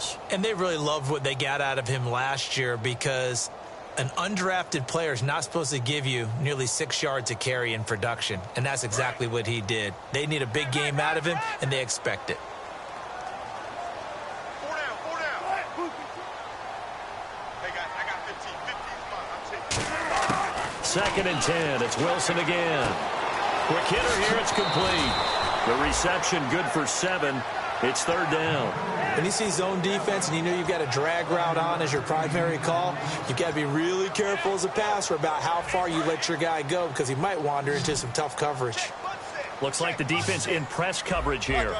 yards. And they really loved what they got out of him last year, because an undrafted player is not supposed to give you nearly 6 yards a carry in production, and that's exactly what he did. They need a big game out of him, and they expect it. Second and 10. It's Wilson again. Quick hitter here. It's complete. The reception good for 7. It's third down. When you see zone defense and you know you've got a drag route on as your primary call, you've got to be really careful as a passer about how far you let your guy go, because he might wander into some tough coverage. Looks like the defense in press coverage here.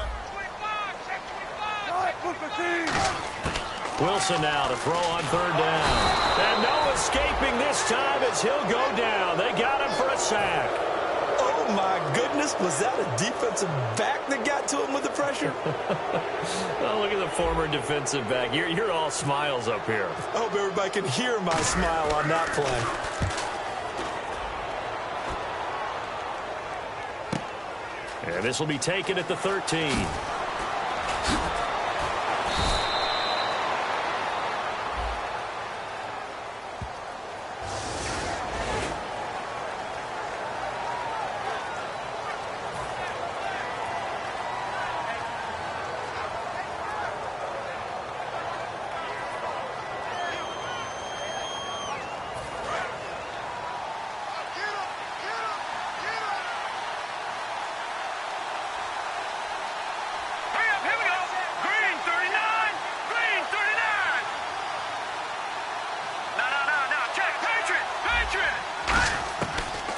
Wilson now to throw on third down. And no escaping this time as he'll go down. They got him for a sack. Oh, my goodness. Was that a defensive back that got to him with the pressure? Oh, look at the former defensive back. You're all smiles up here. I hope everybody can hear my smile on that play. And this will be taken at the 13.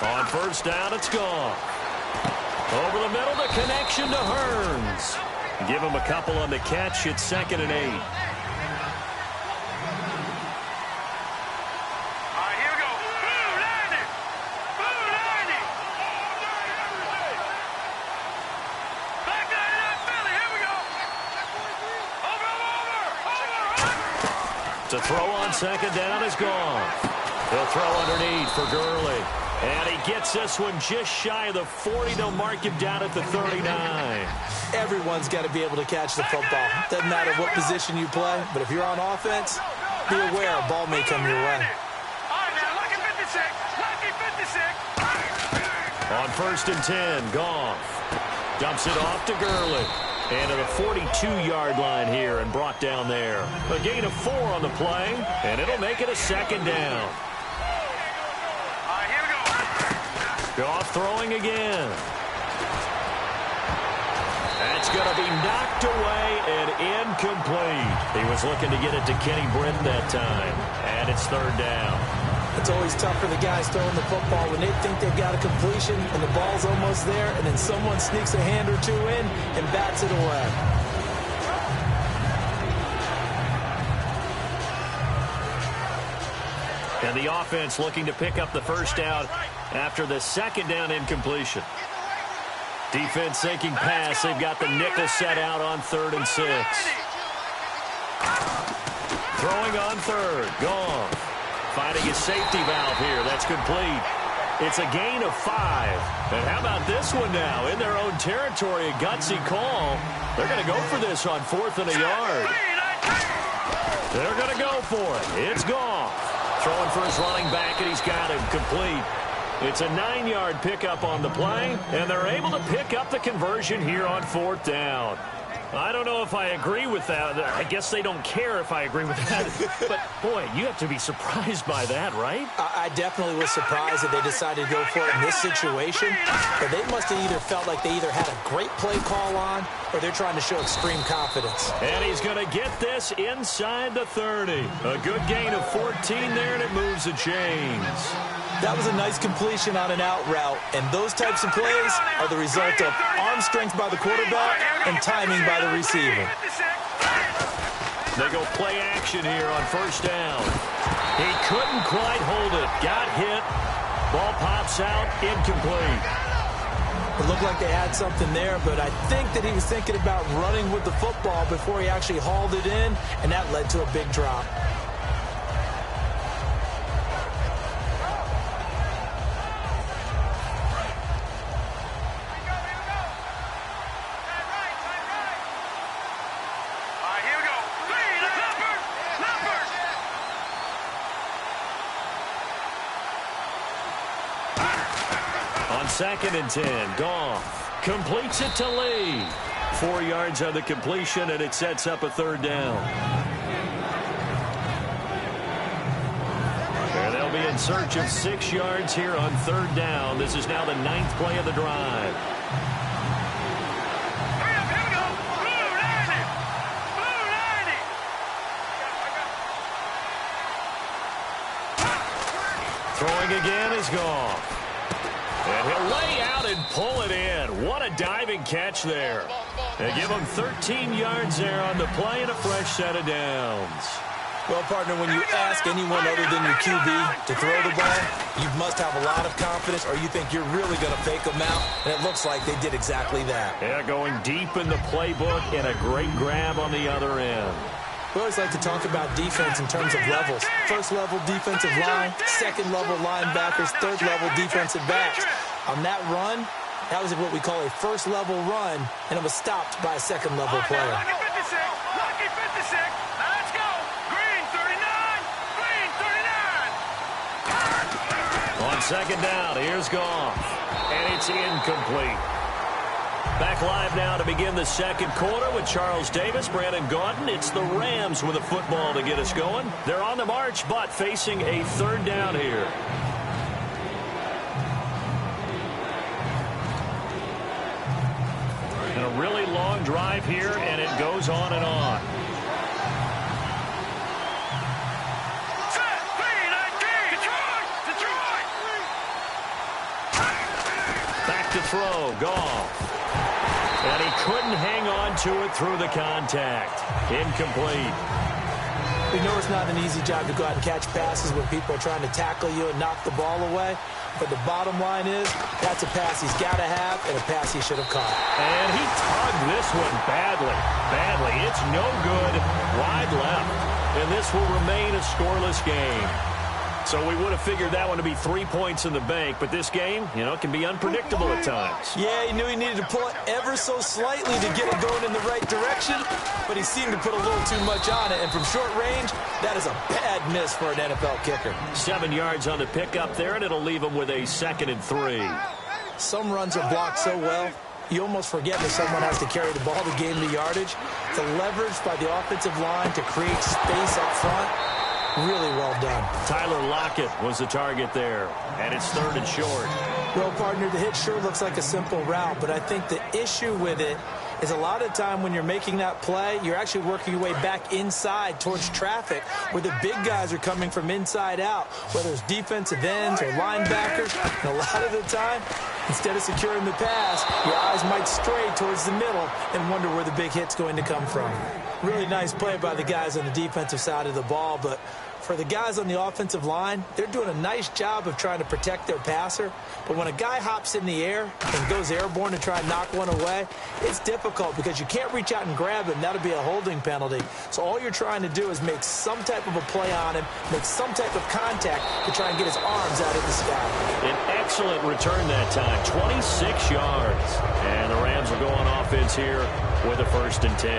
On first down, it's gone. Over the middle, the connection to Hearns. Give him a couple on the catch. It's 2nd and 8. All right, here we go. Blue 90. Blue 90. Back 99 Philly. Here we go. Over. To throw on second down is gone. He'll throw underneath for Gurley. And he gets this one just shy of the 40. They'll mark him down at the 39. Everyone's got to be able to catch the football. Doesn't matter what position you play, but if you're on offense, be aware a ball may come your way. All right, now, lucky 56. Lucky 56. On first and 10, Goff dumps it off to Gurley. And to the 42-yard line here and brought down there. A gain of 4 on the play, and it'll make it a second down. Goff throwing again. That's going to be knocked away and incomplete. He was looking to get it to Kenny Britton that time. And it's third down. It's always tough for the guys throwing the football when they think they've got a completion and the ball's almost there, and then someone sneaks a hand or two in and bats it away. And the offense looking to pick up the first down after the second down incompletion. Defense sinking pass. They've got the nickel set out on 3rd and 6. Throwing on third. Goff finding his safety valve here. That's complete. It's a gain of 5. And how about this one now? In their own territory, a gutsy call. They're going to go for this on 4th and a yard. They're going to go for it. It's Goff. Throwing for his running back, and he's got him complete. It's a 9-yard pickup on the play, and they're able to pick up the conversion here on 4th down. I don't know if I agree with that. I guess they don't care if I agree with that. But, boy, you have to be surprised by that, right? I definitely was surprised that they decided to go for it in this situation. But they must have either felt like they either had a great play call on or they're trying to show extreme confidence. And he's going to get this inside the 30. A good gain of 14 there, and it moves the chains. That was a nice completion on an out route, and those types of plays are the result of arm strength by the quarterback and timing by the receiver. They go play action here on first down. He couldn't quite hold it. Got hit. Ball pops out. Incomplete. It looked like they had something there, but I think that he was thinking about running with the football before he actually hauled it in, and that led to a big drop. All right, here we go. 3 On 2nd and 10, Goff completes it to Lee. 4 yards on the completion, and it sets up a 3rd down. And they'll be in search of 6 yards here on 3rd down. This is now the 9th play of the drive. Throwing again is Goff. And he'll lay out and pull it in. What a diving catch there. They give him 13 yards there on the play and a fresh set of downs. Well, partner, when you ask anyone other than your QB to throw the ball, you must have a lot of confidence or you think you're really going to fake them out, and it looks like they did exactly that. Yeah, going deep in the playbook and a great grab on the other end. We always like to talk about defense in terms of levels. First level defensive line, second level linebackers, third level defensive backs. On that run, that was what we call a first level run, and it was stopped by a second level player. Lucky 56, lucky 56. Let's go. Green 39, green 39. On 2nd down, here's Goff. And it's incomplete. Back live now to begin the 2nd quarter with Charles Davis, Brandon Gaudin. It's the Rams with a football to get us going. They're on the march, but facing a 3rd down here. And a really long drive here, and it goes on and on. Set, Detroit, Detroit. Back to throw, Goff. And he couldn't hang on to it through the contact. Incomplete. We know it's not an easy job to go out and catch passes when people are trying to tackle you and knock the ball away. But the bottom line is, that's a pass he's got to have and a pass he should have caught. And he tugged this one badly. It's no good. Wide left. And this will remain a scoreless game. So we would have figured that one to be 3 points in the bank, but this game, it can be unpredictable at times. Yeah, he knew he needed to pull it ever so slightly to get it going in the right direction, but he seemed to put a little too much on it, and from short range, that is a bad miss for an NFL kicker. 7 yards on the pickup there, and it'll leave him with a 2nd and 3. Some runs are blocked so well, you almost forget that someone has to carry the ball to gain the yardage. The leverage by the offensive line to create space up front, really well done. Tyler Lockett was the target there, and it's 3rd and short. Well, partner, the hit sure looks like a simple route, but I think the issue with it is a lot of time when you're making that play, you're actually working your way back inside towards traffic where the big guys are coming from inside out, whether it's defensive ends or linebackers. And a lot of the time, instead of securing the pass, your eyes might stray towards the middle and wonder where the big hit's going to come from. Really nice play by the guys on the defensive side of the ball, but for the guys on the offensive line, they're doing a nice job of trying to protect their passer. But when a guy hops in the air and goes airborne to try and knock one away, it's difficult because you can't reach out and grab him. That'll be a holding penalty. So all you're trying to do is make some type of a play on him, make some type of contact to try and get his arms out of the sky. An excellent return that time, 26 yards. And the Rams will go on offense here with a 1st and 10.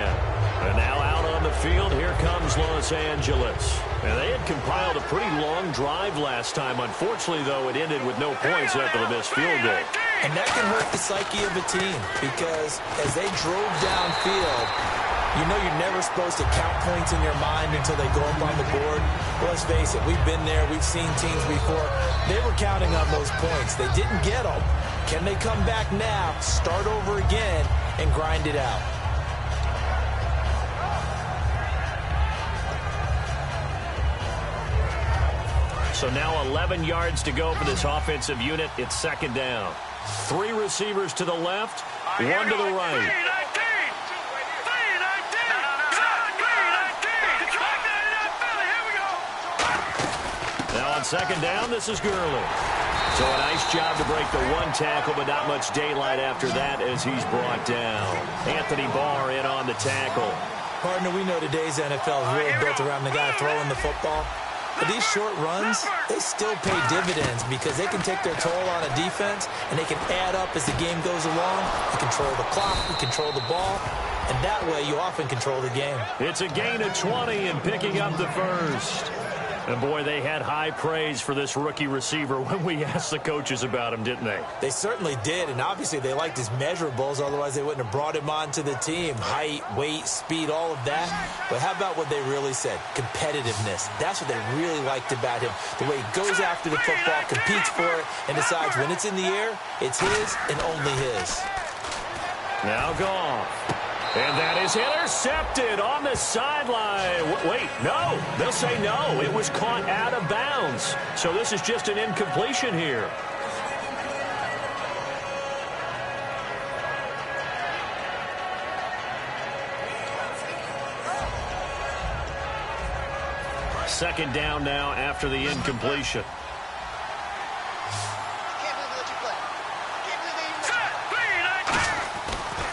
And now out on the field, here comes Los Angeles. And they had compiled a pretty long drive last time. Unfortunately, though, it ended with no points after the missed field goal. And that can hurt the psyche of a team because as they drove downfield, you know you're never supposed to count points in your mind until they go up on the board. Well, let's face it, we've been there. We've seen teams before. They were counting on those points. They didn't get them. Can they come back now, start over again, and grind it out? So now 11 yards to go for this offensive unit. It's 2nd down. 3 receivers to the left, 1 to the right. Now on 2nd down, this is Gurley. So a nice job to break the 1 tackle, but not much daylight after that as he's brought down. Anthony Barr in on the tackle. Partner, we know today's NFL is really built around the guy throwing the football. But these short runs, they still pay dividends because they can take their toll on a defense and they can add up as the game goes along. You control the clock, you control the ball, and that way you often control the game. It's a gain of 20 and picking up the 1st. And, boy, they had high praise for this rookie receiver when we asked the coaches about him, didn't they? They certainly did, and obviously they liked his measurables. Otherwise, they wouldn't have brought him onto the team. Height, weight, speed, all of that. But how about what they really said? Competitiveness. That's what they really liked about him. The way he goes after the football, competes for it, and decides when it's in the air, it's his and only his. Now gone. And that is intercepted on the sideline. Wait, no. They'll say no. It was caught out of bounds. So this is just an incompletion here. Second down now after the incompletion.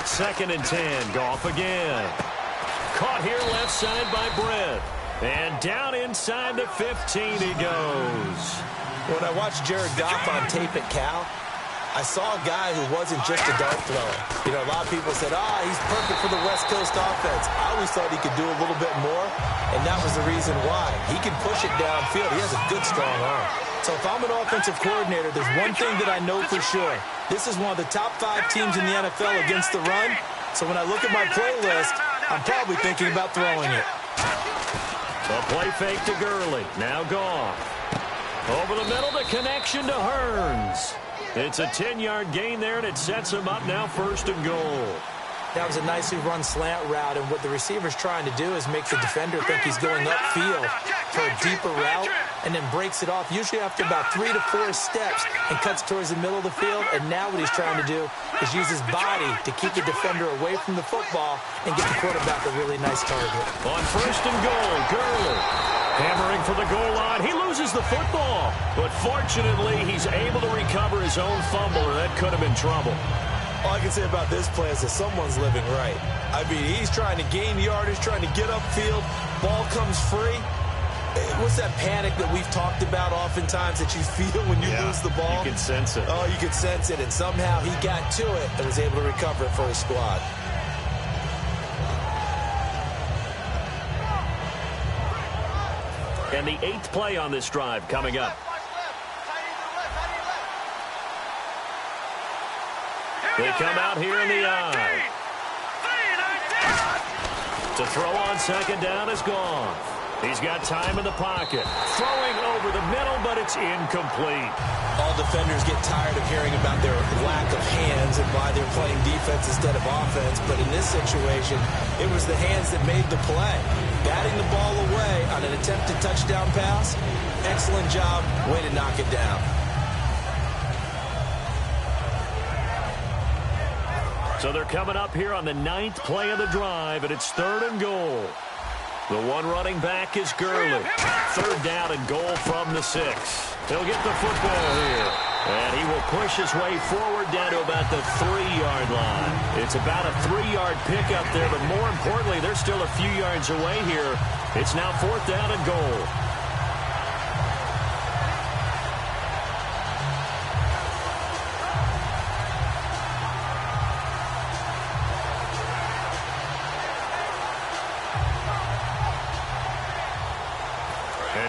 Second and 10. Goff again. Caught here left side by Brett. And down inside the 15 he goes. When I watched Jared Goff on tape at Cal, I saw a guy who wasn't just a dart thrower. You know, a lot of people said, he's perfect for the West Coast offense. I always thought he could do a little bit more, and that was the reason why. He can push it downfield. He has a good, strong arm. So if I'm an offensive coordinator, there's one thing that I know for sure. This is one of the top 5 teams in the NFL against the run. So when I look at my playlist, I'm probably thinking about throwing it. A play fake to Gurley. Now Goff. Over the middle, the connection to Hearns. It's a 10-yard gain there, and it sets him up now 1st and goal. That was a nicely run slant route, and what the receiver's trying to do is make the defender think he's going upfield for a deeper route, and then breaks it off, usually after about 3 to 4 steps, and cuts towards the middle of the field. And now what he's trying to do is use his body to keep the defender away from the football and get the quarterback a really nice target. On 1st and goal, Gurley hammering for the goal line. He loses the football, but fortunately he's able to recover his own fumble, or that could have been trouble. All I can say about this play is that someone's living right. I mean, he's trying to gain yardage, trying to get upfield. Ball comes free. What's that panic that we've talked about oftentimes that you feel when you lose the ball? You can sense it. Oh, you can sense it, and somehow he got to it and was able to recover it for his squad. And the 8th play on this drive coming up. They come out here in the eye. To throw on 2nd down is gone. He's got time in the pocket. Throwing over the middle, but it's incomplete. All defenders get tired of hearing about their lack of hands and why they're playing defense instead of offense. But in this situation, it was the hands that made the play. Batting the ball away on an attempted touchdown pass. Excellent job. Way to knock it down. So they're coming up here on the 9th play of the drive, and it's 3rd and goal. The one running back is Gurley. 3rd down and goal from the 6. He'll get the football here. And he will push his way forward down to about the 3-yard line. It's about a 3-yard pickup there, but more importantly, they're still a few yards away here. It's now 4th down and goal.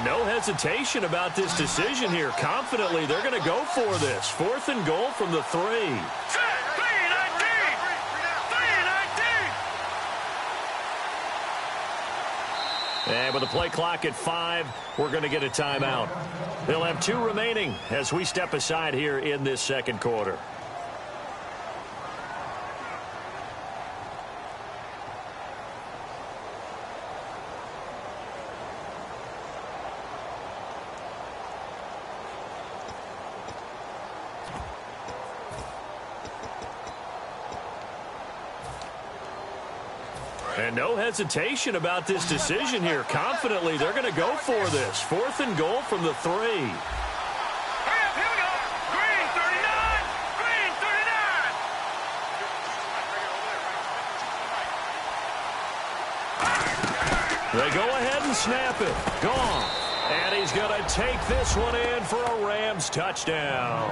No hesitation about this decision here. Confidently, they're going to go for this. 4th and goal from the 3. And with the play clock at 5, we're going to get a timeout. They'll have 2 remaining as we step aside here in this 2nd quarter. And no hesitation about this decision here. Confidently, they're going to go for this. 4th and goal from the 3. Here we go. Green 39. Green 39. They go ahead and snap it. Gone. And he's going to take this one in for a Rams touchdown.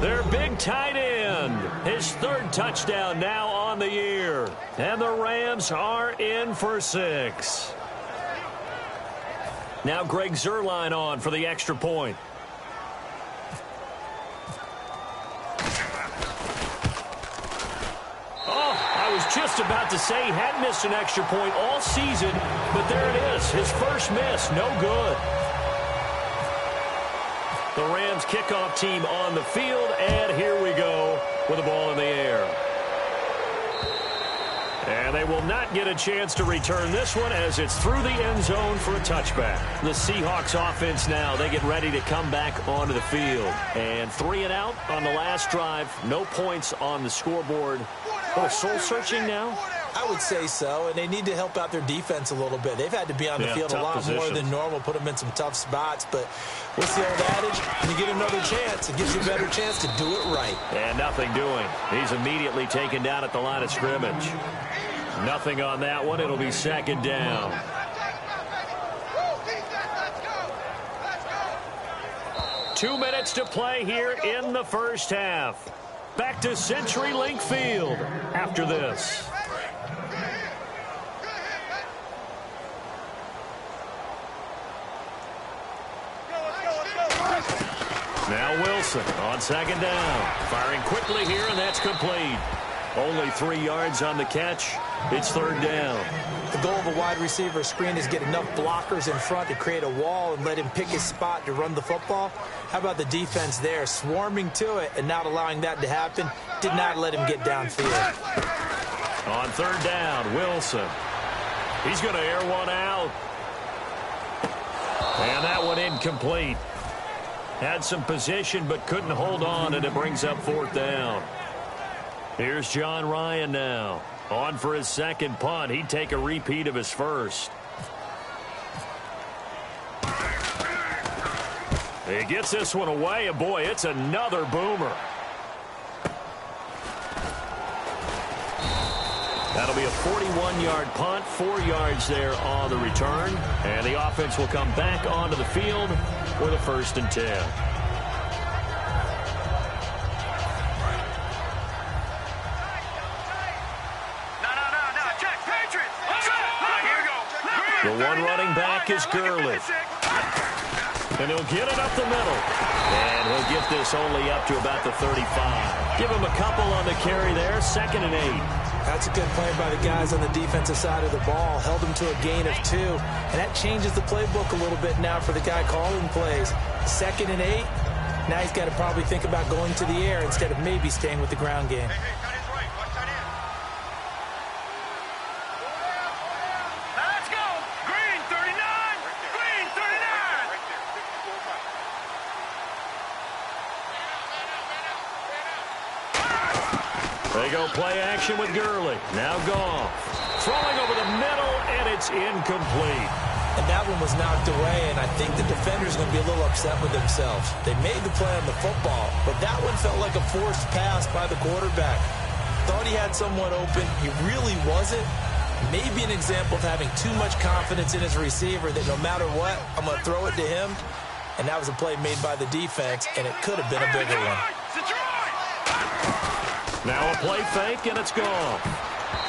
Their big tight end, his 3rd touchdown now on the year. And the Rams are in for 6. Now Greg Zuerlein on for the extra point. Oh, I was just about to say he hadn't missed an extra point all season, but there it is. His first miss, no good. The Rams kickoff team on the field, and here we go with the ball in the air. And they will not get a chance to return this one as it's through the end zone for a touchback. The Seahawks offense now, they get ready to come back onto the field. And 3 and out on the last drive. No points on the scoreboard. Oh, soul-searching now? I would say so, and they need to help out their defense a little bit. They've had to be on the field a lot more than normal, put them in some tough spots. But what's the old adage? When you get another chance, it gives you a better chance to do it right. And nothing doing. He's immediately taken down at the line of scrimmage. Nothing on that one. It'll be second down. Two minutes to play here in the first half. Back to CenturyLink Field after this. Now Wilson on second down. Firing quickly here, and that's complete. Only 3 yards on the catch. It's third down. The goal of a wide receiver screen is get enough blockers in front to create a wall and let him pick his spot to run the football. How about the defense there, swarming to it and not allowing that to happen? Did not let him get downfield. On third down, Wilson. He's going to air one out. And that one incomplete. Had some position but couldn't hold on, and it brings up fourth down. Here's John Ryan now. On for his second punt. He'd take a repeat of his first. He gets this one away, and boy, it's another boomer. That'll be a 41-yard punt, 4 yards there on the return. And the offense will come back onto the field with a 1st and 10. The one running back is Gurley. And he'll get it up the middle. And he'll get this only up to about the 35. Give him a couple on the carry there, 2nd and 8. That's a good play by the guys on the defensive side of the ball. Held him to a gain of 2. And that changes the playbook a little bit now for the guy calling plays. 2nd and 8. Now he's got to probably think about going to the air instead of maybe staying with the ground game. They go play action with Gurley. Now Goff. Throwing over the middle, and it's incomplete. And that one was knocked away, and I think the defender's going to be a little upset with themselves. They made the play on the football, but that one felt like a forced pass by the quarterback. Thought he had someone open. He really wasn't. Maybe an example of having too much confidence in his receiver that no matter what, I'm going to throw it to him. And that was a play made by the defense, and it could have been a bigger one. Now a play fake, and it's gone.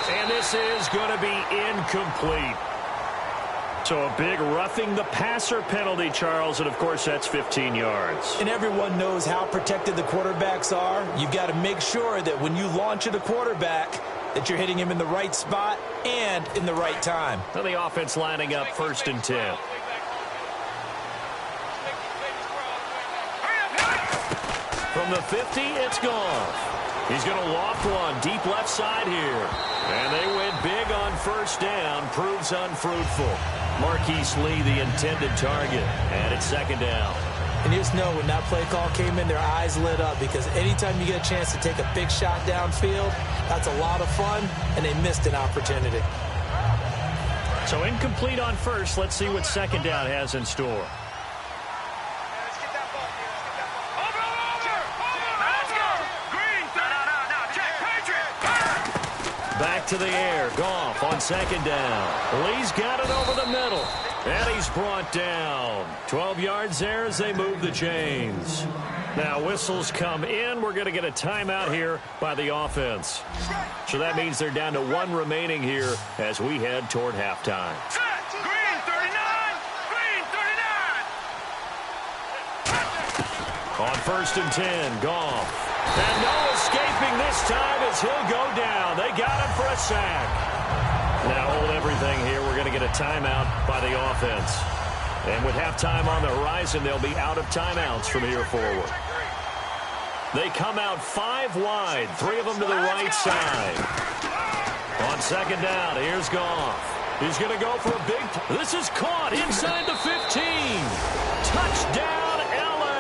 And this is going to be incomplete. So a big roughing the passer penalty, Charles, and of course that's 15 yards. And everyone knows how protected the quarterbacks are. You've got to make sure that when you launch at a quarterback that you're hitting him in the right spot and in the right time. And the offense lining up 1st and 10. From the 50, it's gone. He's going to loft one deep left side here. And they went big on 1st down. Proves unfruitful. Marquise Lee, the intended target. And it's 2nd down. And you just know when that play call came in, their eyes lit up. Because anytime you get a chance to take a big shot downfield, that's a lot of fun. And they missed an opportunity. So incomplete on 1st. Let's see what 2nd down has in store. Back to the air. Goff on 2nd down. Lee's got it over the middle. And he's brought down. 12 yards there as they move the chains. Now whistles come in. We're going to get a timeout here by the offense. So that means they're down to 1 remaining here as we head toward halftime. Green 39! Green 39! On 1st and 10, Goff. And no escaping this time as he'll go down. They got him for a sack. Now hold everything here. We're going to get a timeout by the offense. And with halftime on the horizon, they'll be out of timeouts from here forward. They come out 5 wide, 3 of them to the right side. On 2nd down, here's Goff. He's going to go for a big... This is caught inside the 15. Touchdown, L.A.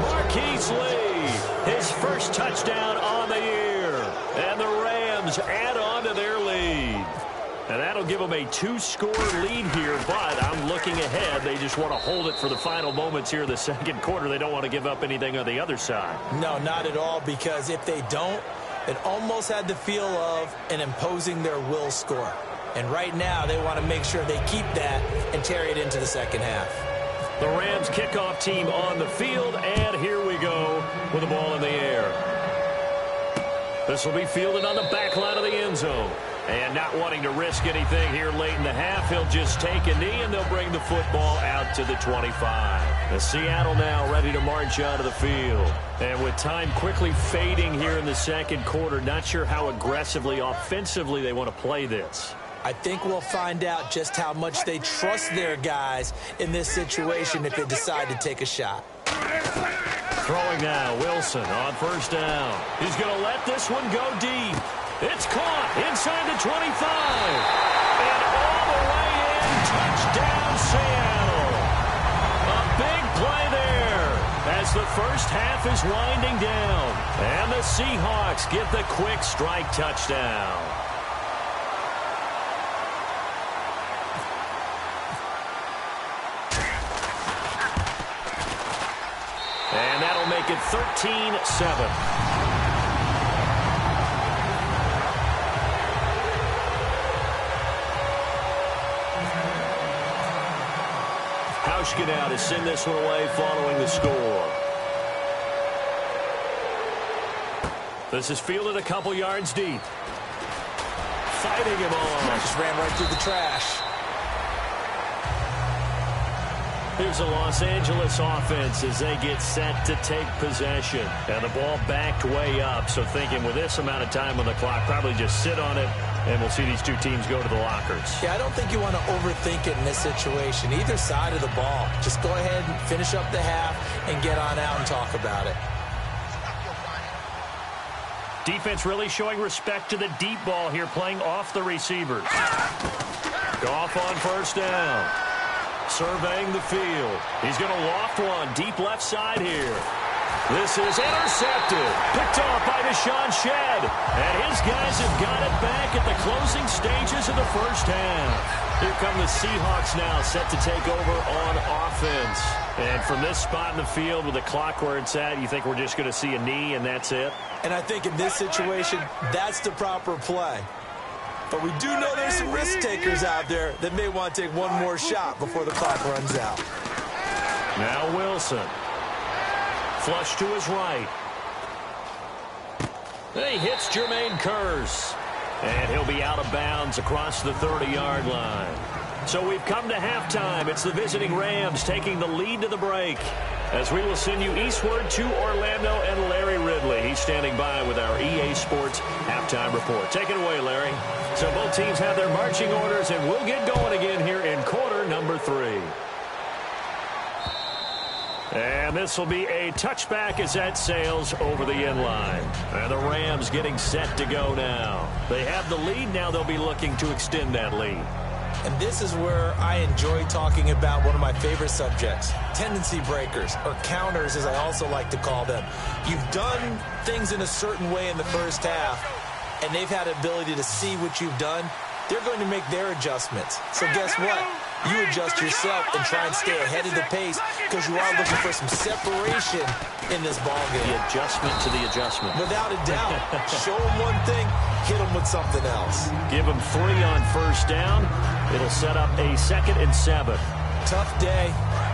Marquise Lee, his first touchdown on the year. And the Rams add on to their lead. And that'll give them a 2-score lead here, but I'm looking ahead. They just want to hold it for the final moments here in the second quarter. They don't want to give up anything on the other side. No, not at all, because if they don't, it almost had the feel of an imposing their will score. And right now, they want to make sure they keep that and carry it into the second half. The Rams kickoff team on the field, and here we go with the ball in the air. This will be fielded on the back line of the end zone. And not wanting to risk anything here late in the half, he'll just take a knee, and they'll bring the football out to the 25. The Seattle now ready to march out of the field. And with time quickly fading here in the second quarter, not sure how aggressively, offensively they want to play this. I think we'll find out just how much they trust their guys in this situation if they decide to take a shot. Throwing now, Wilson on 1st down. He's going to let this one go deep. It's caught inside the 25. And all the way in, touchdown Seattle. A big play there as the first half is winding down. And the Seahawks get the quick strike touchdown. And that'll make it 13-7. Get out to send this one away following the score. This is fielded a couple yards deep. Fighting him on. Just ran right through the trash. Here's the Los Angeles offense as they get set to take possession. And the ball backed way up. So thinking with this amount of time on the clock, probably just sit on it. And we'll see these two teams go to the lockers. Yeah, I don't think you want to overthink it in this situation. Either side of the ball. Just go ahead and finish up the half and get on out and talk about it. Defense really showing respect to the deep ball here, playing off the receivers. Goff on 1st down. Surveying the field. He's going to loft one deep left side here. This is intercepted. Picked off by Deshaun Shedd. And his guys have got it back at the closing stages of the first half. Here come the Seahawks now set to take over on offense. And from this spot in the field with the clock where it's at, you think we're just going to see a knee and that's it? And I think in this situation, that's the proper play. But we do know there's some risk takers out there that may want to take one more shot before the clock runs out. Now Wilson. Flush to his right. He hits Jermaine Kearse. And he'll be out of bounds across the 30-yard line. So we've come to halftime. It's the visiting Rams taking the lead to the break. As we will send you eastward to Orlando and Larry Ridley. He's standing by with our EA Sports halftime report. Take it away, Larry. So both teams have their marching orders, and we'll get going again here in quarter number 3. And this will be a touchback as that sails over the end line. And the Rams getting set to go now. They have the lead. Now they'll be looking to extend that lead. And this is where I enjoy talking about one of my favorite subjects, tendency breakers, or counters as I also like to call them. You've done things in a certain way in the first half, and they've had the ability to see what you've done. They're going to make their adjustments. So guess what? You adjust yourself and try and stay ahead of the pace because you are looking for some separation in this ballgame. The adjustment to the adjustment. Without a doubt. Show them one thing, hit them with something else. Give them 3 on first down. It'll set up a 2nd and 7. Tough day,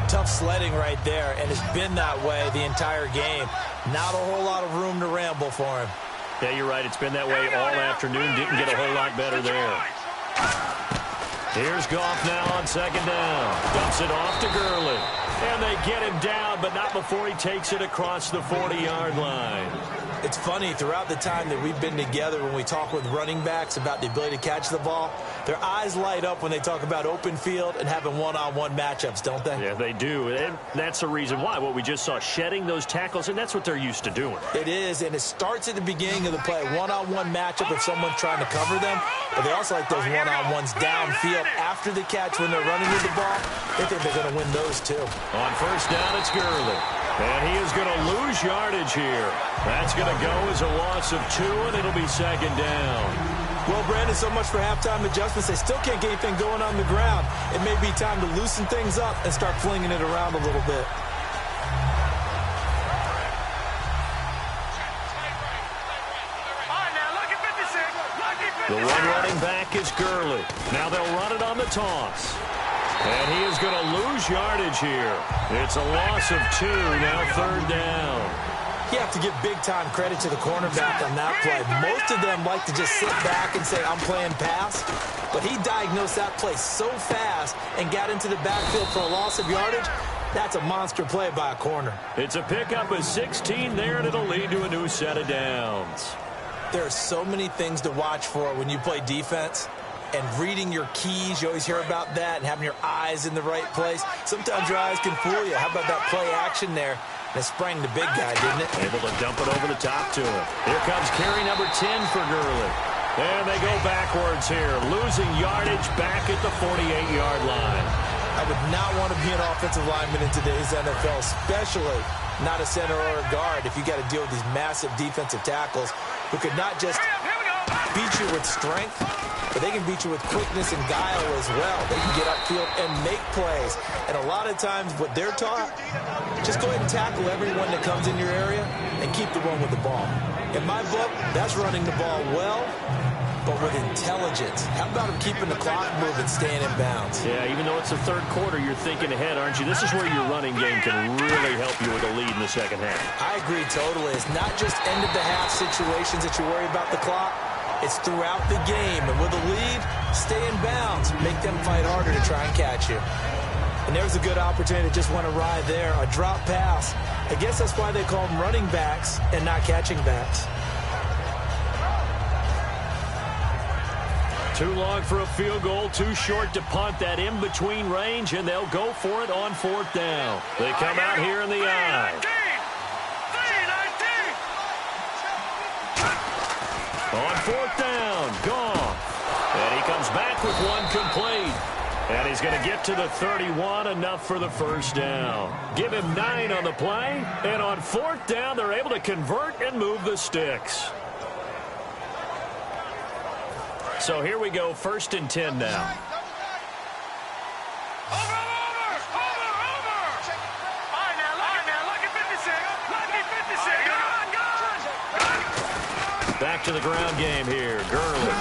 tough sledding right there, and it's been that way the entire game. Not a whole lot of room to ramble for him. Yeah, you're right. It's been that way all afternoon. Didn't get a whole lot better there. Here's Goff now on 2nd down. Dumps it off to Gurley. And they get him down down, but not before he takes it across the 40-yard line. It's funny, throughout the time that we've been together, when we talk with running backs about the ability to catch the ball, their eyes light up when they talk about open field and having one-on-one matchups, don't they? Yeah, they do. And that's the reason why. What we just saw, shedding those tackles, and that's what they're used to doing. It is, and it starts at the beginning of the play. One-on-one matchup if someone's trying to cover them, but they also like those one-on-ones downfield after the catch when they're running with the ball. They think they're going to win those, too. On first down, it's Gurley. And he is going to lose yardage here. That's going to go as a loss of 2, and it'll be second down. Well, Brandon, so much for halftime adjustments. They still can't get anything going on the ground. It may be time to loosen things up and start flinging it around a little bit. The one running back is Gurley. Now they'll run it on the toss. And he is going to lose yardage here. It's a loss of 2, now third down. You have to give big-time credit to the cornerback on that play. Most of them like to just sit back and say, I'm playing pass. But he diagnosed that play so fast and got into the backfield for a loss of yardage. That's a monster play by a corner. It's a pickup of 16 there, and it'll lead to a new set of downs. There are so many things to watch for when you play defense. And reading your keys, you always hear about that, and having your eyes in the right place. Sometimes your eyes can fool you. How about that play action there? That sprang the big guy, didn't it? Able to dump it over the top to him. Here comes carry number 10 for Gurley. And they go backwards here, losing yardage back at the 48-yard line. I would not want to be an offensive lineman in today's NFL, especially not a center or a guard, if you got to deal with these massive defensive tackles who could not just beat you with strength, but they can beat you with quickness and guile as well. They can get upfield and make plays. And a lot of times what they're taught, just go ahead and tackle everyone that comes in your area and keep the one with the ball. In my book, that's running the ball well, but with intelligence. How about him keeping the clock moving, staying in bounds? Yeah, even though it's the third quarter, you're thinking ahead, aren't you? This is where your running game can really help you with a lead in the second half. I agree totally. It's not just end-of-the-half situations that you worry about the clock. It's throughout the game. And with a lead, stay in bounds. Make them fight harder to try and catch you. And there's a good opportunity to just want to ride there. A drop pass. I guess that's why they call them running backs and not catching backs. Too long for a field goal, too short to punt. That in-between range, and they'll go for it on fourth down. They come out here in the eye. On fourth down, gone. And he comes back with one complete. And he's going to get to the 31, enough for the first down. Give him 9 on the play. And on fourth down, they're able to convert and move the sticks. So here we go, 1st and 10 now. Back to the ground game here, Gurley.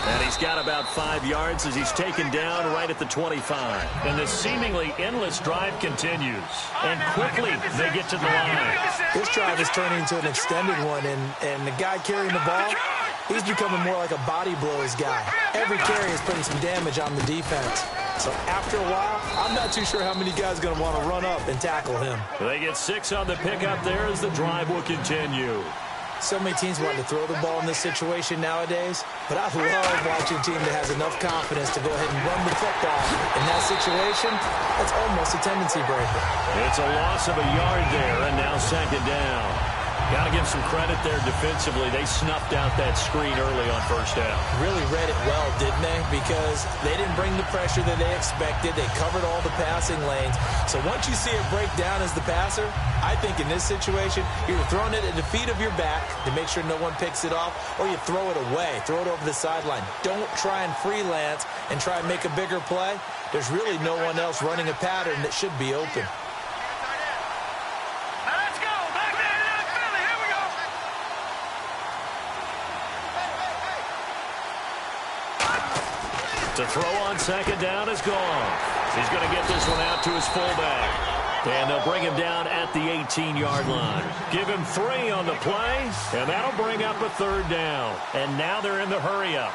And he's got about 5 yards as he's taken down right at the 25. And this seemingly endless drive continues. And quickly they get to the line. This drive is turning into an extended one, and the guy carrying the ball, he's becoming more like a body blows guy. Every carry is putting some damage on the defense. So after a while, I'm not too sure how many guys are going to want to run up and tackle him. They get 6 on the pickup there as the drive will continue. So many teams want to throw the ball in this situation nowadays, but I love watching a team that has enough confidence to go ahead and run the football. In that situation, that's almost a tendency breaker. It's a loss of a yard there, and now second down. Got to give some credit there defensively. They snuffed out that screen early on first down. Really read it well, didn't they? Because they didn't bring the pressure that they expected. They covered all the passing lanes. So once you see it break down as the passer, I think in this situation, you're throwing it at the feet of your back to make sure no one picks it off, or you throw it away, throw it over the sideline. Don't try and freelance and try and make a bigger play. There's really no one else running a pattern that should be open. To throw on second down is gone. He's going to get this one out to his fullback. And they'll bring him down at the 18-yard line. Give him 3 on the play, and that'll bring up a third down. And now they're in the hurry-up.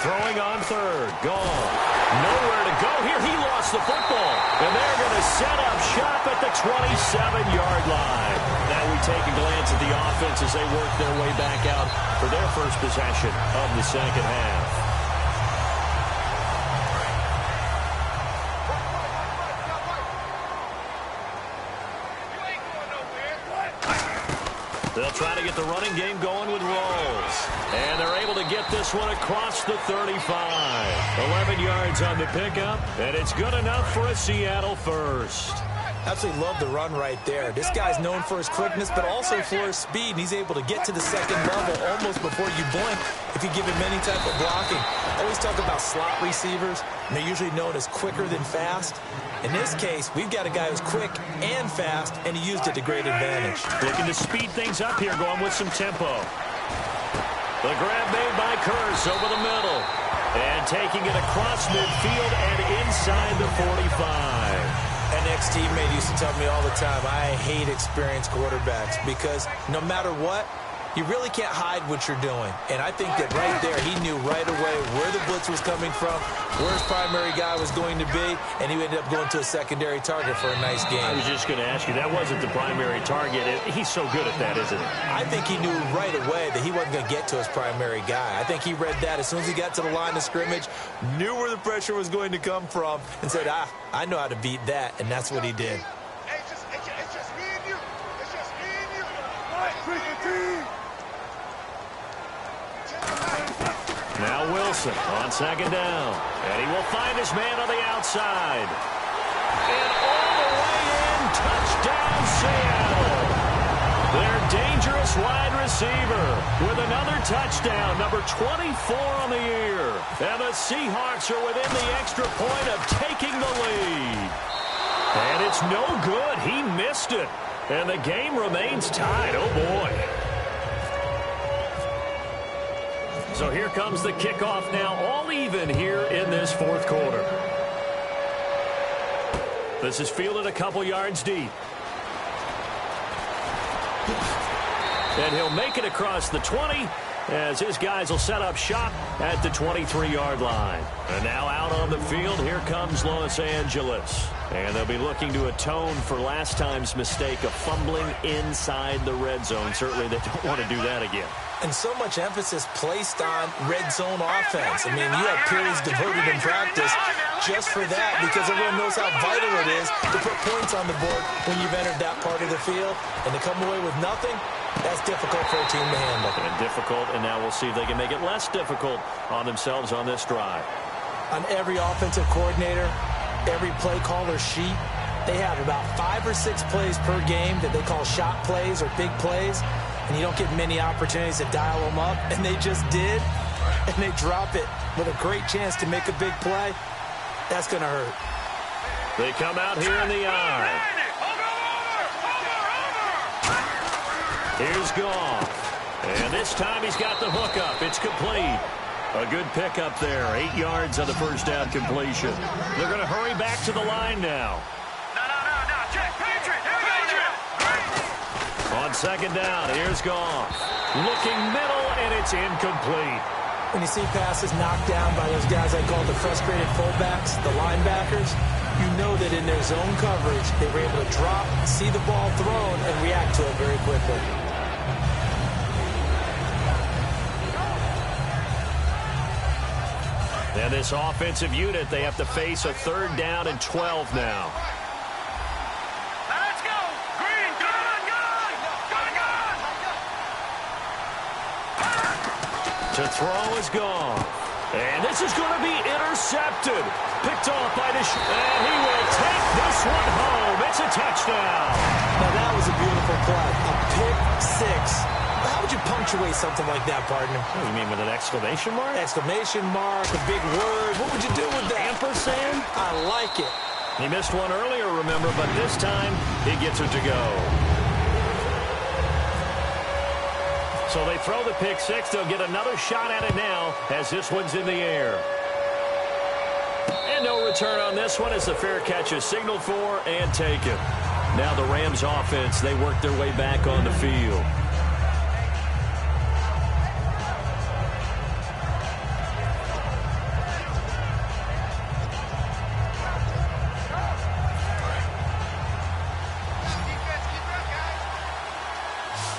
Throwing on third. Gone. Nowhere to go here. He lost the football. And they're going to set up shop at the 27-yard line. Now we take a glance at the offense as they work their way back out for their first possession of the second half. They'll try to get the running game going with Rolls. And they're able to get this one across the 35. 11 yards on the pickup, and it's good enough for a Seattle first. Absolutely love the run right there. This guy's known for his quickness, but also for his speed. And he's able to get to the second level almost before you blink if you give him any type of blocking. I always talk about slot receivers, and they're usually known as quicker than fast. In this case, we've got a guy who's quick and fast, and he used it to great advantage. Looking to speed things up here, going with some tempo. The grab made by Curse over the middle. And taking it across midfield and inside the 45. An ex-teammate used to tell me all the time, I hate experienced quarterbacks because no matter what, you really can't hide what you're doing. And I think that right there, he knew right away where the blitz was coming from, where his primary guy was going to be, and he ended up going to a secondary target for a nice game. I was just going to ask you, that wasn't the primary target. He's so good at that, isn't he? I think he knew right away that he wasn't going to get to his primary guy. I think he read that as soon as he got to the line of scrimmage, knew where the pressure was going to come from, and said, I know how to beat that, and that's what he did. It's just me and you. It's just me and you. Right, now Wilson on second down. And he will find his man on the outside. And all the way in, touchdown Seattle. Their dangerous wide receiver with another touchdown, number 24 on the year. And the Seahawks are within the extra point of taking the lead. And it's no good. He missed it. And the game remains tied. Oh, boy. So here comes the kickoff now, all even here in this fourth quarter. This is fielded a couple yards deep. And he'll make it across the 20 as his guys will set up shop at the 23-yard line. And now out on the field, here comes Los Angeles. And they'll be looking to atone for last time's mistake of fumbling inside the red zone. Certainly they don't want to do that again. And so much emphasis placed on red zone offense. I mean, you have periods devoted in practice just for that because everyone knows how vital it is to put points on the board when you've entered that part of the field. And to come away with nothing, that's difficult for a team to handle. And difficult, and now we'll see if they can make it less difficult on themselves on this drive. On every offensive coordinator, every play caller sheet, they have about 5 or 6 plays per game that they call shot plays or big plays. And you don't get many opportunities to dial them up, and they just did, and they drop it with a great chance to make a big play. That's going to hurt. They come out here in the eye. Here's Goff. And this time he's got the hook up. It's complete. A good pickup there. 8 yards on the first down completion. They're going to hurry back to the line now. No. Jack, Patriot. Here we go, Jack. On second down, here's Goff. Looking middle, and it's incomplete. When you see passes knocked down by those guys I call the frustrated fullbacks, the linebackers, you know that in their zone coverage, they were able to drop, see the ball thrown, and react to it very quickly. And this offensive unit, they have to face a third down and 12 now. Let's go. Green, gun. To throw is gone. And this is going to be intercepted. Picked off by the... And he will take this one home. It's a touchdown. Now, that was a beautiful play. A pick six. How would you punctuate something like that, partner? What do you mean, with an exclamation mark? Exclamation mark, a big word. What would you do with that? Ampersand? I like it. He missed one earlier, remember, but this time he gets it to go. So they throw the pick six. They'll get another shot at it now as this one's in the air. And no return on this one as the fair catch is signaled for and taken. Now the Rams offense, they work their way back on the field.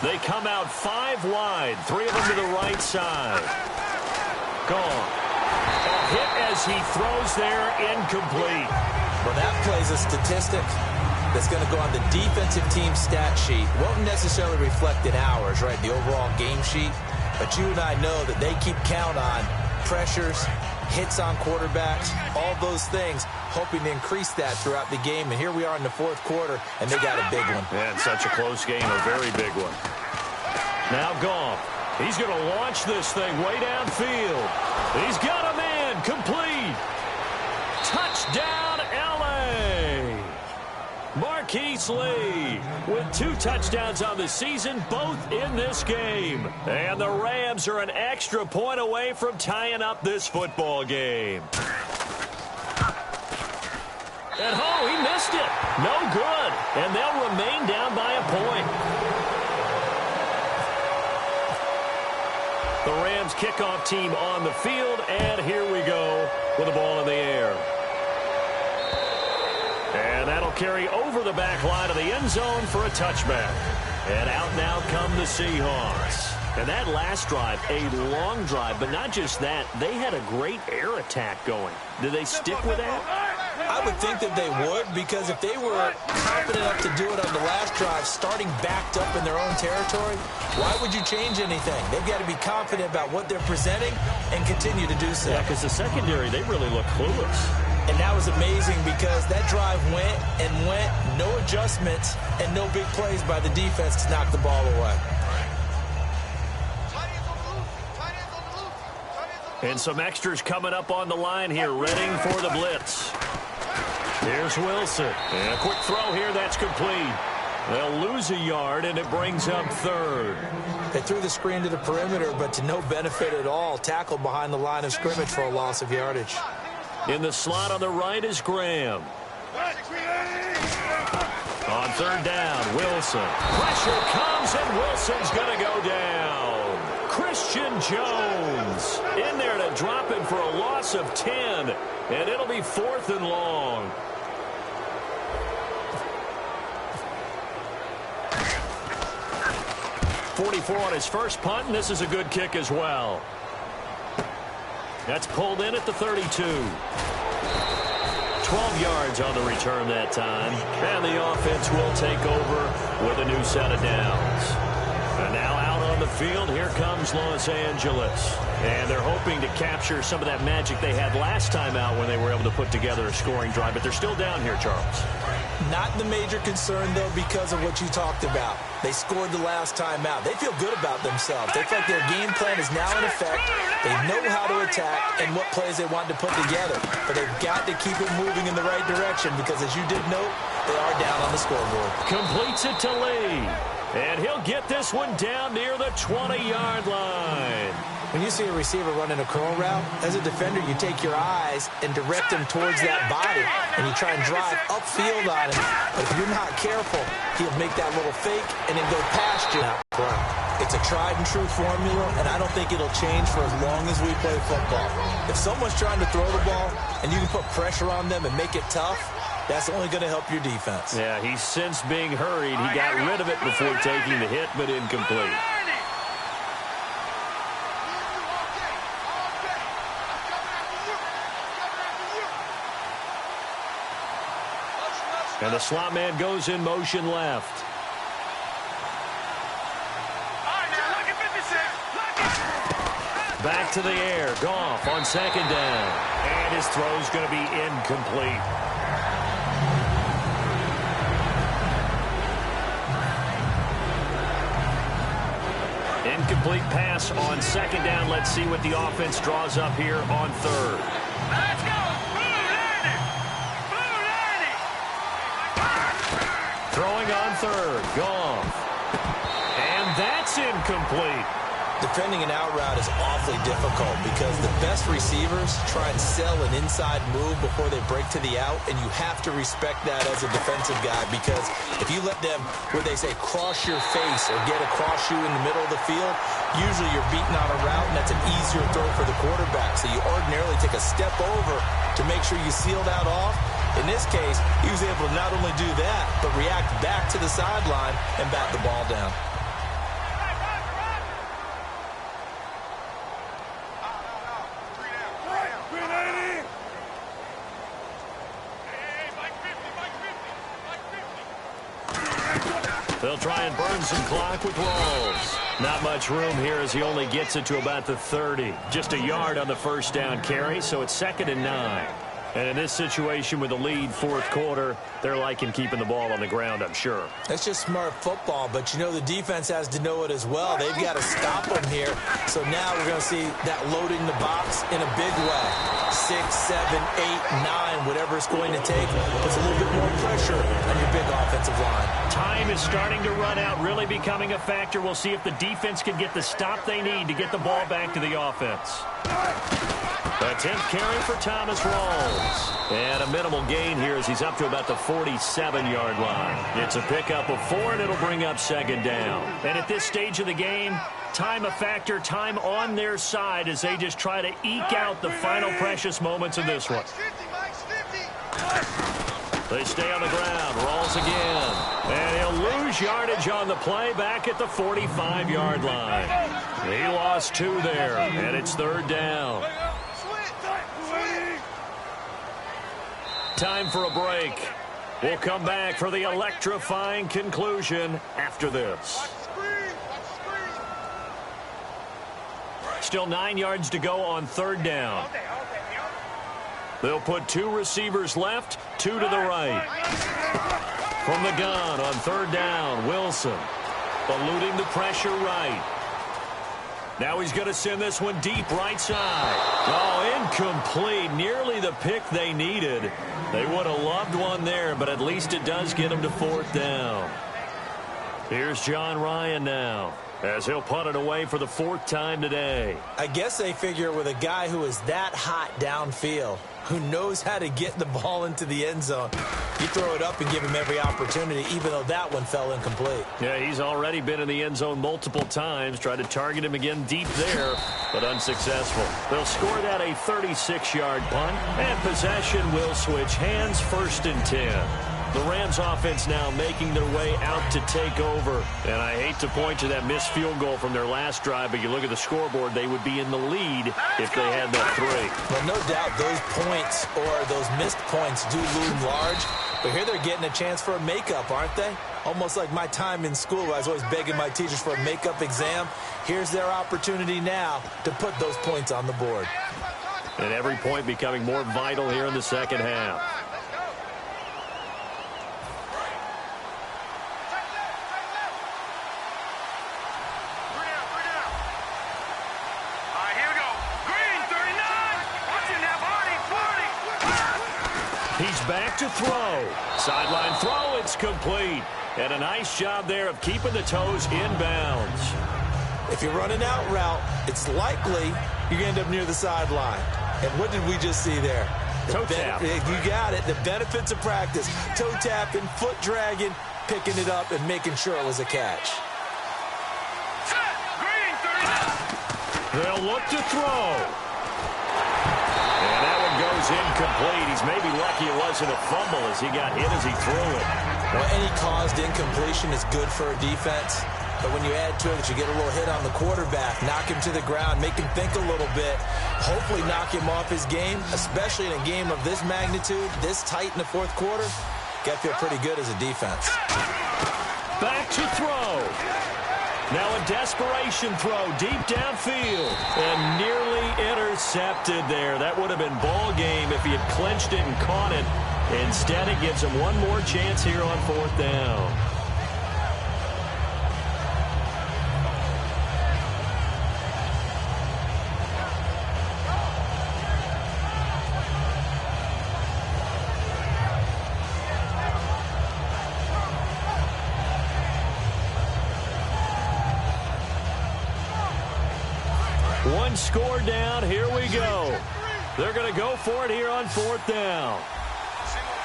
They come out 5 wide, 3 of them to the right side. Gone. A hit as he throws there, incomplete. Well, that plays a statistic that's going to go on the defensive team stat sheet. Won't necessarily reflect in ours, right, the overall game sheet. But you and I know that they keep count on pressures, hits on quarterbacks, all those things, hoping to increase that throughout the game. And here we are in the fourth quarter, and they got a big one. And such a close game, a very big one. Now Goff. He's going to launch this thing way downfield. He's got a man, complete. Touchdown, L.A. Marquise Lee with 2 touchdowns on the season, both in this game. And the Rams are an extra point away from tying up this football game. And he missed it. No good. And they'll remain down by a point. The Rams kickoff team on the field, and here we go with the ball in the air. And that'll carry over the back line of the end zone for a touchback. And out now come the Seahawks. And that last drive, a long drive, but not just that. They had a great air attack going. Did they stick with that? I would think that they would, because if they were confident enough to do it on the last drive, starting backed up in their own territory, why would you change anything? They've got to be confident about what they're presenting and continue to do so. Yeah, because the secondary, they really look clueless. And that was amazing because that drive went and went, no adjustments, and no big plays by the defense to knock the ball away. And some extras coming up on the line here, readying for the blitz. Here's Wilson. And a quick throw here, that's complete. They'll lose a yard, and it brings up 3rd. They threw the screen to the perimeter, but to no benefit at all. Tackled behind the line of scrimmage for a loss of yardage. In the slot on the right is Graham. On 3rd down, Wilson. Pressure comes, and Wilson's going to go down. Christian Jones in there to drop it for a loss of 10, and it'll be 4th and long. .44 on his first punt, and this is a good kick as well. That's pulled in at the 32. 12 yards on the return that time, and the offense will take over with a new set of downs. And now out on the field, here comes Los Angeles. And they're hoping to capture some of that magic they had last time out when they were able to put together a scoring drive. But they're still down here, Charles. Not the major concern, though, because of what you talked about. They scored the last time out. They feel good about themselves. They feel like their game plan is now in effect. They know how to attack and what plays they want to put together. But they've got to keep it moving in the right direction because, as you did note, they are down on the scoreboard. Completes it to Lee. And he'll get this one down near the 20-yard line. When you see a receiver running a curl route, as a defender, you take your eyes and direct him towards that body, and you try and drive upfield on him. But if you're not careful, he'll make that little fake and then go past you. It's a tried-and-true formula, and I don't think it'll change for as long as we play football. If someone's trying to throw the ball and you can put pressure on them and make it tough, that's only going to help your defense. Yeah, he's since being hurried. He got rid of it before taking the hit, but incomplete. And the slot man goes in motion left. Back to the air. Goff on 2nd down. And his throw's going to be incomplete. Incomplete pass on 2nd down. Let's see what the offense draws up here on 3rd. Let's go! Throwing on 3rd. Goff. And that's incomplete. Defending an out route is awfully difficult because the best receivers try and sell an inside move before they break to the out, and you have to respect that as a defensive guy because if you let them, where they say, cross your face or get across you in the middle of the field, usually you're beating on a route, and that's an easier throw for the quarterback. So you ordinarily take a step over to make sure you seal that off. In this case, he was able to not only do that, but react back to the sideline and bat the ball down. They'll try and burn some clock with Rawls. Not much room here as he only gets it to about the 30. Just a yard on the first down carry, so it's 2nd and 9. And in this situation with the lead fourth quarter, they're liking keeping the ball on the ground, I'm sure. That's just smart football, but you know the defense has to know it as well. They've got to stop them here. So now we're going to see that loading the box in a big way. 6, 7, 8, 9, whatever it's going to take. Puts a little bit more pressure on your big offensive line. Time is starting to run out, really becoming a factor. We'll see if the defense can get the stop they need to get the ball back to the offense. A 10th carry for Thomas Rawls. And a minimal gain here as he's up to about the 47-yard line. It's a pickup of 4, and it'll bring up 2nd down. And at this stage of the game, time a factor, time on their side as they just try to eke out the final precious moments of this one. They stay on the ground. Rawls again. And he'll lose yardage on the play back at the 45-yard line. He lost 2 there, and it's 3rd down. Time for a break. We'll come back for the electrifying conclusion after this. Still 9 yards to go on 3rd down. They'll put 2 receivers left, 2 to the right. From the gun on 3rd down, Wilson. Eluding the pressure right. Now he's going to send this one deep right side. Oh, incomplete. Nearly the pick they needed. They would have loved one there, but at least it does get them to 4th down. Here's John Ryan now, as he'll punt it away for the 4th time today. I guess they figure with a guy who is that hot downfield, who knows how to get the ball into the end zone, you throw it up and give him every opportunity, even though that one fell incomplete. Yeah, he's already been in the end zone multiple times. Tried to target him again deep there, but unsuccessful. They'll score that a 36-yard punt, and possession will switch hands, 1st and 10. The Rams offense now making their way out to take over. And I hate to point to that missed field goal from their last drive, but you look at the scoreboard, they would be in the lead if they had that 3. Well, no doubt those points or those missed points do loom large. But here they're getting a chance for a makeup, aren't they? Almost like my time in school where I was always begging my teachers for a makeup exam. Here's their opportunity now to put those points on the board. And every point becoming more vital here in the second half. He's back to throw. Sideline throw, it's complete. And a nice job there of keeping the toes inbounds. If you run an out route, it's likely you're going to end up near the sideline. And what did we just see there? Toe tap. You got it. The benefits of practice. Toe tapping, foot dragging, picking it up, and making sure it was a catch. They'll look to throw. And that one goes incomplete. He's maybe lucky it wasn't a fumble as he got hit as he threw it. Well, any caused incompletion is good for a defense. But when you add to it that you get a little hit on the quarterback, knock him to the ground, make him think a little bit, hopefully knock him off his game, especially in a game of this magnitude, this tight in the 4th quarter, got to feel pretty good as a defense. Back to throw. Now a desperation throw deep downfield and nearly intercepted there. That would have been ball game if he had clinched it and caught it. Instead, it gives him one more chance here on 4th down. One score down. Here we go. They're going to go for it here on 4th down.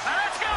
Let's go.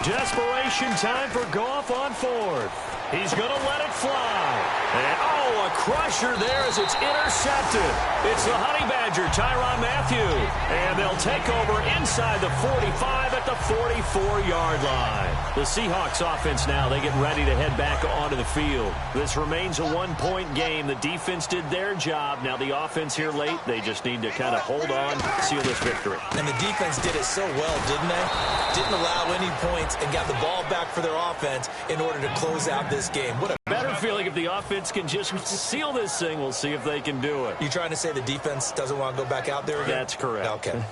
Desperation time for Goff on 4th. He's going to let it fly. And, oh, a crusher there as it's intercepted. It's the Honey Badger, Tyrann Mathieu. And they'll take over inside the 45 at the 44-yard line. The Seahawks offense now, they get ready to head back onto the field. This remains a one-point game. The defense did their job. Now the offense here late, they just need to kind of hold on, seal this victory. And the defense did it so well, didn't they? Didn't allow any points and got the ball back for their offense in order to close out this game. What a better feeling if the offense can just seal this thing. We'll see if they can do it. You trying to say the defense doesn't want to go back out there again? That's correct. Okay.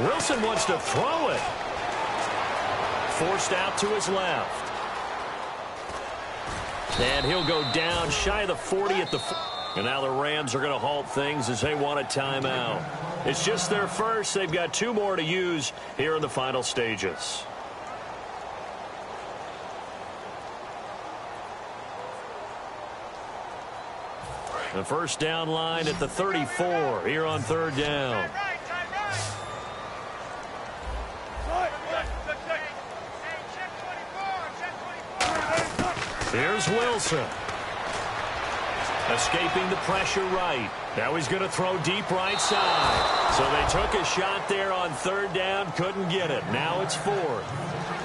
Wilson wants to throw it. Forced out to his left. And he'll go down shy of the 40 at the... And now the Rams are going to halt things as they want a timeout. It's just their first. They've got 2 more to use here in the final stages. The first down line at the 34 here on 3rd down. Here's Wilson. Escaping the pressure right. Now he's going to throw deep right side. So they took a shot there on 3rd down, couldn't get it. Now it's 4th.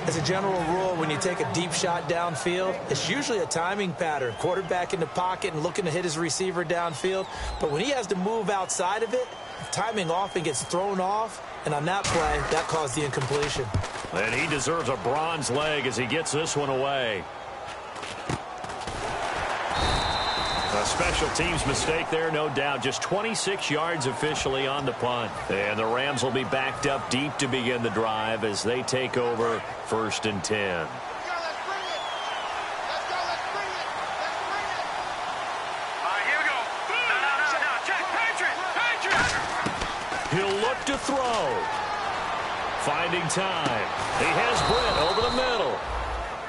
As a general rule, when you take a deep shot downfield, it's usually a timing pattern. Quarterback in the pocket and looking to hit his receiver downfield. But when he has to move outside of it, timing off and gets thrown off. And on that play, that caused the incompletion. And he deserves a bronze leg as he gets this one away. A special teams mistake there, no doubt. Just 26 yards officially on the punt. And the Rams will be backed up deep to begin the drive as they take over 1st and 10. He'll look to throw. Finding time. He has Britt over the middle.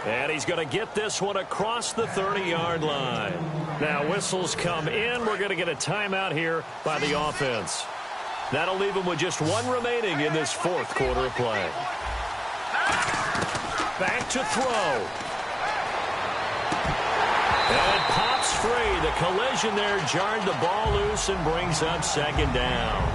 And he's going to get this one across the 30-yard line. Now whistles come in. We're going to get a timeout here by the offense. That'll leave him with just 1 remaining in this 4th quarter of play. Back to throw. And it pops free. The collision there jarred the ball loose and brings up 2nd down.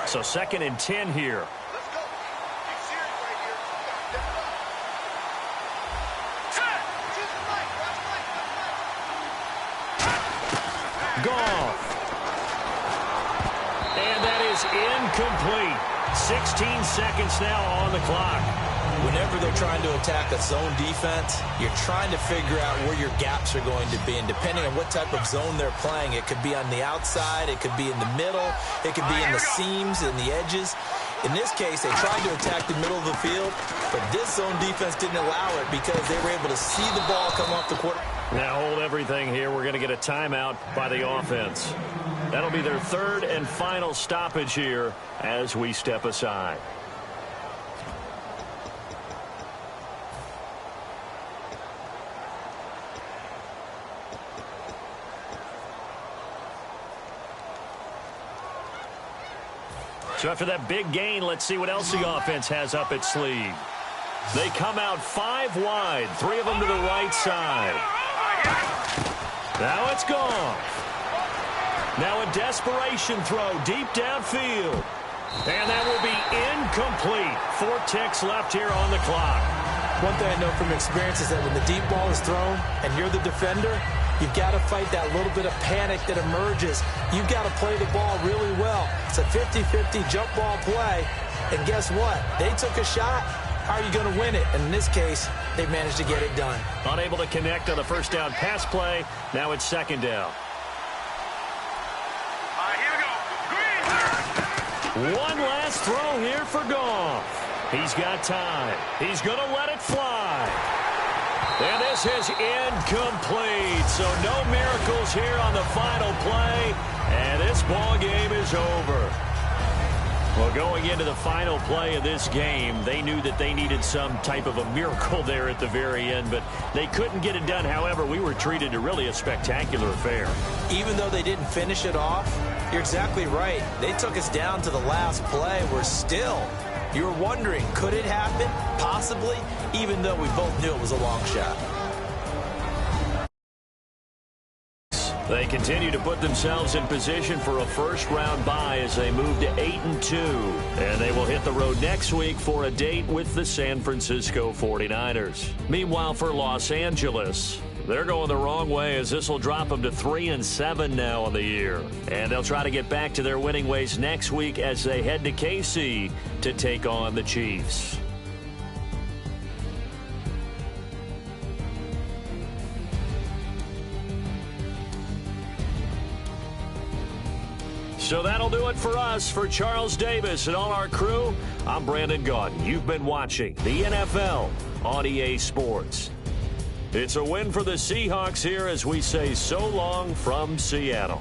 So 2nd and 10 here. Let's go. Be serious right here. Goff. And that is incomplete. 16 seconds now on the clock. Whenever they're trying to attack a zone defense, you're trying to figure out where your gaps are going to be. And depending on what type of zone they're playing, it could be on the outside, it could be in the middle, it could be in the seams and the edges. In this case, they tried to attack the middle of the field, but this zone defense didn't allow it because they were able to see the ball come off the quarter. Now hold everything here. We're going to get a timeout by the offense. That'll be their 3rd and final stoppage here as we step aside. So after that big gain, let's see what else the offense has up its sleeve. They come out 5 wide, 3 of them to the right side. Now it's gone. Now a desperation throw deep downfield. And that will be incomplete. 4 ticks left here on the clock. One thing I know from experience is that when the deep ball is thrown and you're the defender, you've got to fight that little bit of panic that emerges. You've got to play the ball really well. It's a 50-50 jump ball play. And guess what? They took a shot. How are you going to win it? And in this case, they managed to get it done. Unable to connect on the first down pass play. Now it's 2nd down. Here we go. Green. One last throw here for Goff. He's got time. He's going to let it fly. And this is incomplete. So no miracles here on the final play. And this ball game is over. Well, going into the final play of this game, they knew that they needed some type of a miracle there at the very end, but they couldn't get it done. However, we were treated to really a spectacular affair. Even though they didn't finish it off, you're exactly right. They took us down to the last play. We're still, you're wondering, could it happen? Possibly, even though we both knew it was a long shot. They continue to put themselves in position for a first-round bye as they move to 8-2. And they will hit the road next week for a date with the San Francisco 49ers. Meanwhile, for Los Angeles, they're going the wrong way as this will drop them to 3-7 now on the year. And they'll try to get back to their winning ways next week as they head to KC to take on the Chiefs. So that'll do it for us. For Charles Davis and all our crew, I'm Brandon Gaudin. You've been watching the NFL on EA Sports. It's a win for the Seahawks here as we say so long from Seattle.